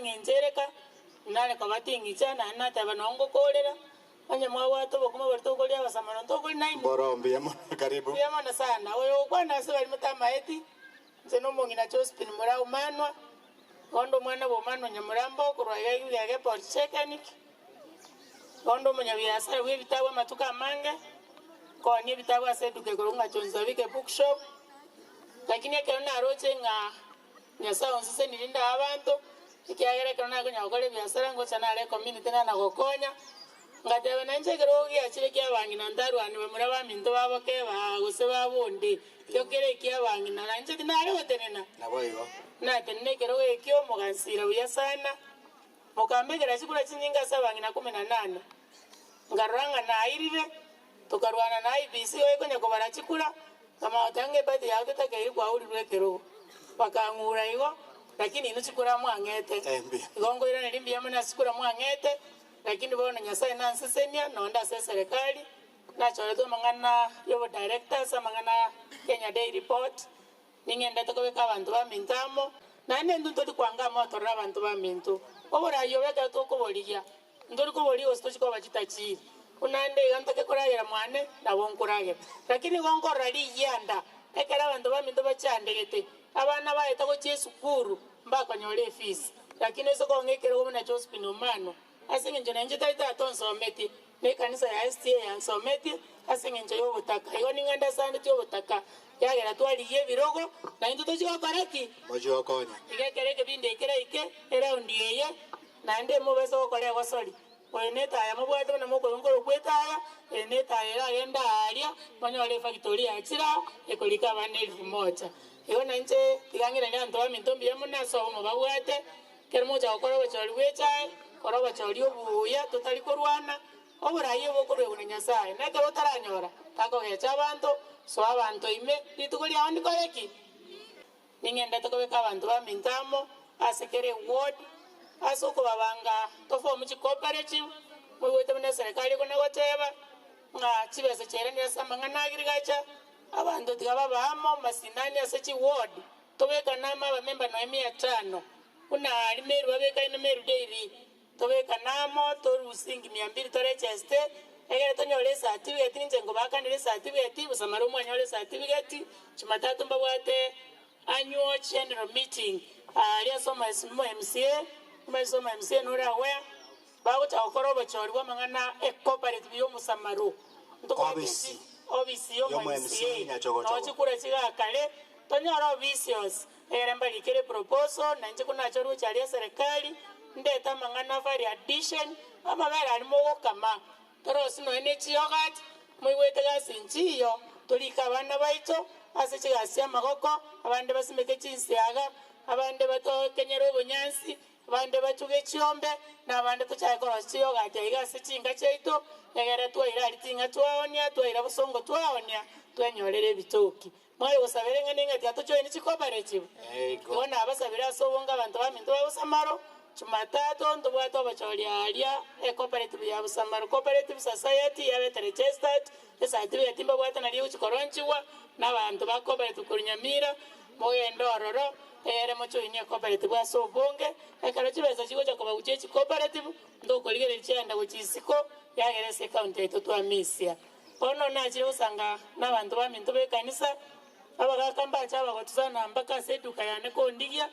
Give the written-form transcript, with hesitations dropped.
nginjereka nale kwa batingi chana na taba nongo kolera anye mwa to bokuma barto kolia basamano to kuli nine Borombi yama karibu yama sana wewe kwana sasa limata eti zeno mongina chospin mura umanwa kondo mwana bomano nyamurambo kurwa yage por chekanik kondo munya biasa we bitawa matuka mange ko ni bitawa seduke kurunga chonza bike bookshop lakini akaona roche nga nyasa onsese nilinda abantu ikiagera kana kunya okole biasara ngo sana le community na gokonya ngatewe nanje gerogi achire kya bangi na ndaru ani bamura ba minto babo ke ba gose babundi yokere kya bangi na nanje dinare wetenena naboyo na tenne gerogi ekyo mugansira uya sana mukambegera chikula chinyinga sabangi na 18 ngaranga na irire tukarwana na IBC oikonya kubara chikula kama watange badi ya utaka iri kwa uri rwekero bakangura igo lakini ino chikura mwangete igongo ira nilimbi yamana sikura mwangete lakini bona nyasaye nansesenia nonda se serikali na choreto mangana yobo directors mangana Kenya Day Report ningenda tokobeka abantu ba mintamo nane nduto kwanga moto ra abantu ba mintu obora yobeka tokoboliya ndori koboliyo stochiko bachitachiri unande gantake kuragera mwane na bonkuragera lakini gongo rali yanda ekera abantu ba minto bachandegete abana baeta ko chesukuru mbaka nyole fees lakini eso kongekero muna chospino mano asinge njona nje taita tonsometi ne kanisa ya STA ya nsometi asinge nje yo butaka iyo ninganda sana cyo butaka yagera twaliye birogo na into cyo karaki mojo konya igekereke binde ikera ike era ndiye na nde mo beso ko lewa soli neta ya mabwato na moko ngoro kwetaya neta ya yenda alia manyole factory achira ekolika bane 1000 iyo nanje tigangira ni anto mintombi yamuna so mo babwate kermoja okoro bacholi wecha koro bacholi obuya tutali korwana oburaye bokorwe bunyasaye nake botaranyora tako gecha abantu so abantu ime litukoli andi koreki ningenda tokobeka abantu ba mintamo asekere ward asoko babanga tofo mu cooperative mu wete na serikali kona goteba nga chibese chere ne samanga nagirigacha abantu tigaba bamo masinani asechi ward tobeka nama ba member no 500 kuna limeru babeka ino meru daily tobeka namo to rusingi 200 to register egere tonyole certificate ninje ngo bakanire certificate busamaro mwanyole certificate chimatatu mbabwate annual general meeting aliya soma MCA Umesoma MCA nura wea bago cha okoro bachori wa mangana cooperative yo musamaro obisi yo MCA no chikura chiga kale tonyora obisios eramba likere proposal na nje kuna choru cha ya serikali ndeta mangana vari addition ama vera alimo kama toro sino ene chiyogat muiwete gasinchiyo tulika bana baito ase chiga sia magoko abande basimeke chinsiaga abande bato kenyero bonyansi abande bachuge chiombe na abande tuchakora chiyo gataiga sichinga cheito egere twaira litinga twaonia twaira busongo twaonia twenyorere bitoki mwaye gusabere ngane ngati atochoine chikooperative bona abasabira sobonga abantu baminto babusamaro Jumatatu ndobwato bacholia alia cooperative ya busamaro cooperative society ya registered certificate mbabwata na liu chikoronchiwa na abantu ba cooperative kunyamira moyendo ororo ere mocho inya cooperative aso bonge ekaro chibeza chiko cha kubaguchechi cooperative ndo koligere chenda kuchisiko yagerese county eto twa misia ono na chiro usanga na bantu ba minto be kanisa abagakamba cha bagotuzana mpaka seduka yane ko ndigia